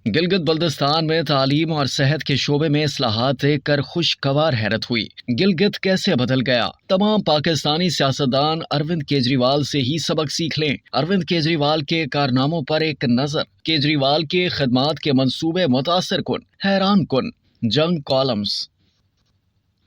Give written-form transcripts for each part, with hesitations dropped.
गिलगित बल्तिस्तान में तालीम और सेहत के शोबे में इस्लाहात देखकर खुशगवार हैरत हुई। गिलगित कैसे बदल गया? तमाम पाकिस्तानी सियासतदान अरविंद केजरीवाल से ही सबक सीख लें। अरविंद केजरीवाल के कारनामों पर एक नजर। केजरीवाल के खिदमात के मंसूबे मुतासिर कुन, हैरान कुन। जंग कॉलम्स।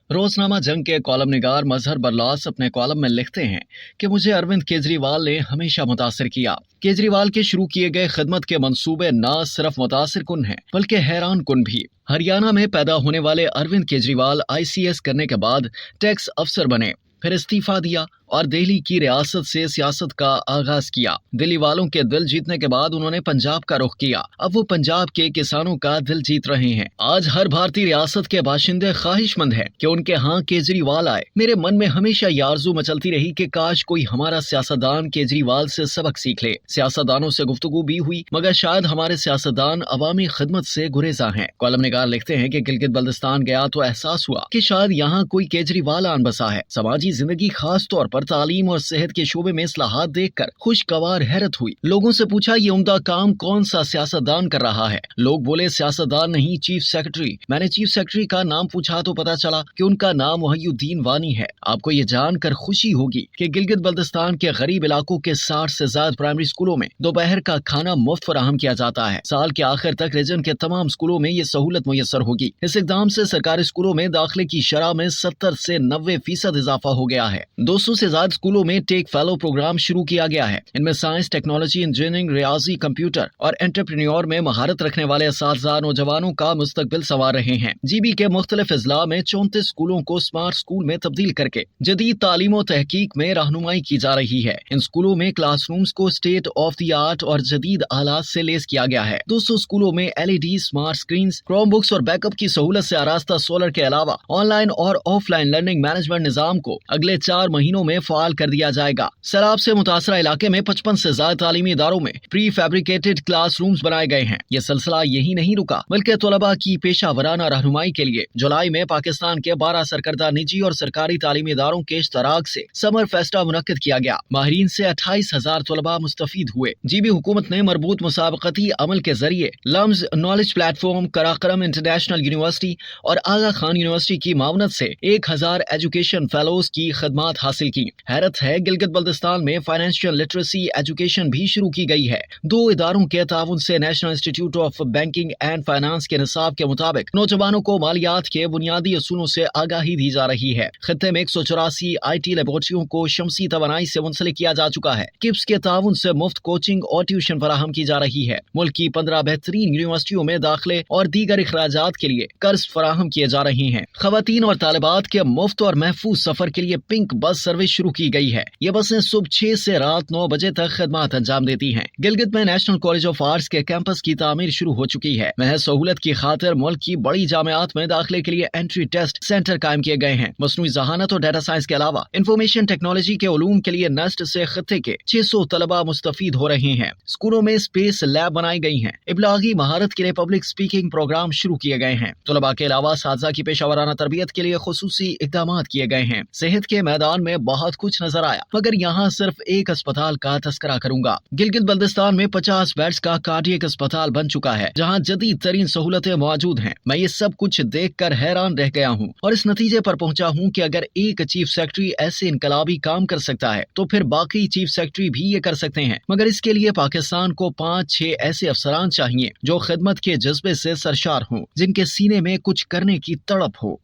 रोजनामा जंग के कॉलम निगार मजहर बरलास अपने कॉलम में लिखते हैं कि मुझे अरविंद केजरीवाल ने हमेशा मुतासिर किया। केजरीवाल के शुरू किए गए खिदमत के मंसूबे न सिर्फ मुतासिर कुन हैं बल्कि हैरान कुन भी। हरियाणा में पैदा होने वाले अरविंद केजरीवाल ICS करने के बाद टैक्स अफसर बने, फिर इस्तीफा दिया और दिल्ली की रियासत से सियासत का आगाज किया। दिल्ली वालों के दिल जीतने के बाद उन्होंने पंजाब का रुख किया। अब वो पंजाब के किसानों का दिल जीत रहे हैं। आज हर भारतीय रियासत के बाशिंदे ख्वाहिशमंद हैं कि उनके यहाँ केजरीवाल आए। मेरे मन में हमेशा ये आरज़ू मचलती रही कि काश कोई हमारा सियासतदान केजरीवाल से सबक सीख ले। सियासतदानों से गुफ्तगू भी हुई मगर शायद हमारे सियासतदान अवामी खिदमत से गुरेजा हैं। कॉलम निगार लिखते हैं कि गिलगित बल्तिस्तान गया तो एहसास हुआ कि शायद यहाँ कोई केजरीवाल आन बसा है। समाजी जिंदगी खास तौर पर तालीम और सेहत के शोबे में इस्लाहात देखकर खुशगवार हैरत हुई। लोगों से पूछा ये उम्दा काम कौन सा सियासतदान कर रहा है। लोग बोले सियासतदान नहीं, चीफ सेक्रेटरी। मैंने चीफ सेक्रेटरी का नाम पूछा तो पता चला कि उनका नाम वहीउद्दीन वानी है। आपको ये जानकर खुशी होगी कि गिलगित बल्तिस्तान के गरीब इलाकों के 60 से ज्यादा प्राइमरी स्कूलों में दोपहर का खाना मुफ्त फराहम किया जाता है। साल के आखिर तक रीजन के तमाम स्कूलों में ये सहूलत मुयसर होगी। इस इकदाम से सरकारी स्कूलों में दाखिले की शरह में 70 से 90% इजाफा हो गया है। 200 से ज्यादा स्कूलों में टेक फेलो प्रोग्राम शुरू किया गया है। इनमें साइंस, टेक्नोलॉजी, इंजीनियरिंग, रियाजी, कंप्यूटर और एंटरप्रेन्योर में महारत रखने वाले असातिज़ा नौजवानों का मुस्तकबिल संवार रहे हैं। GB के मुख्तलिफ अजला में 34 स्कूलों को स्मार्ट स्कूल में तब्दील करके जदीद तालीम और तहकीक में रहनुमाई की जा रही है। इन स्कूलों में क्लासरूम्स को स्टेट ऑफ द आर्ट और जदीद आलात से लेस किया गया है। 200 स्कूलों में LED, smart screen, Chrome books और बैकअप की सहूलत से आरास्ता सोलर के अलावा ऑनलाइन और ऑफलाइन लर्निंग मैनेजमेंट निजाम को अगले 4 महीनों में फाल कर दिया जाएगा। सैलाब से मुतासरा इलाके में 55 से ज्यादा तालीमी इदारों में प्री फैब्रिकेटेड क्लासरूम्स बनाए गए हैं। ये सिलसिला यही नहीं रुका बल्कि तलबा की पेशा वराना रहनुमाई के लिए जुलाई में पाकिस्तान के 12 सरकर्दा निजी और सरकारी तालीमी इदारों के इश्तराक से समर फेस्टा मुनक्किद किया गया। माहिरीन से 28,000 तलबा मुस्तफीद हुए। GB हुकूमत ने मरबूत मुसाबकती अमल के जरिए LUMS knowledge platform, Karakoram international university और आगा खान यूनिवर्सिटी की मावनत से 1000 एजुकेशन फेलोज की खदमात हासिल की। हैरत है गिलगित बल्तिस्तान में फाइनेंशियल लिटरेसी एजुकेशन भी शुरू की गई है। 2 इदारों के ताउन से national institute of banking and finance के निसाब के मुताबिक नौजवानों को मालियात के बुनियादी असूलों से आगाही दी जा रही है। खत्ते में 184 IT लेबोरेटरियों को शमसी तवानाई से मुंसलिक किया जा चुका है। किप्स के ताउन से मुफ्त कोचिंग और ट्यूशन फराहम की जा रही है। मुल्क की 15 बेहतरीन यूनिवर्सिटियों में दाखिले और दीगर इखराजात के लिए कर्ज फराहम किए जा रहे हैं। खवातीन और तालिबात के मुफ्त और महफूज सफर के लिए पिंक बस सर्विस शुरू की गई है। ये बसें सुबह 6 से रात 9 बजे तक खदमात अंजाम देती हैं। गिलगित में नेशनल कॉलेज ऑफ आर्ट्स के कैंपस की तामीर शुरू हो चुकी है। महज सहूलत की खातिर मुल्क की बड़ी जामियात में दाखिले के लिए एंट्री टेस्ट सेंटर कायम किए गए हैं। मसनूई जहानत और डाटा साइंस के अलावा इंफॉर्मेशन टेक्नोलॉजी के उलूम के लिए नेस्ट से खत्ते के 600 तलबा मुस्तफीद हो रहे हैं। स्कूलों में स्पेस लैब बनाई गई हैं। इब्लागी महारत के लिए पब्लिक स्पीकिंग प्रोग्राम शुरू किए गए हैं। तलबा के अलावा साथी की पेशावराना तरबियत के लिए खुसूसी इकदाम किए गए हैं। सेहत के मैदान में बहुत कुछ नजर आया मगर यहाँ सिर्फ एक अस्पताल का तस्करा करूंगा। गिलगित बल्तिस्तान में 50 बेड्स का कार्डियक अस्पताल बन चुका है जहाँ जदीद तरीन सहूलतें मौजूद हैं। मैं ये सब कुछ देखकर हैरान रह गया हूँ और इस नतीजे पर पहुंचा हूँ कि अगर एक चीफ सेक्रेटरी ऐसे इनकलाबी काम कर सकता है तो फिर बाकी चीफ सेक्रेटरी भी ये कर सकते हैं। मगर इसके लिए पाकिस्तान को 5-6 ऐसे अफसरान चाहिए जो खिदमत के जज्बे से सरशार हों, जिनके सीने में कुछ करने की तड़प हो।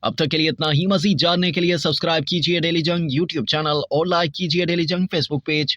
अब तक के लिए इतना ही। मजीद जानने के लिए सब्सक्राइब कीजिए डेली जंग YouTube चैनल और लाइक कीजिए डेली जंग Facebook पेज।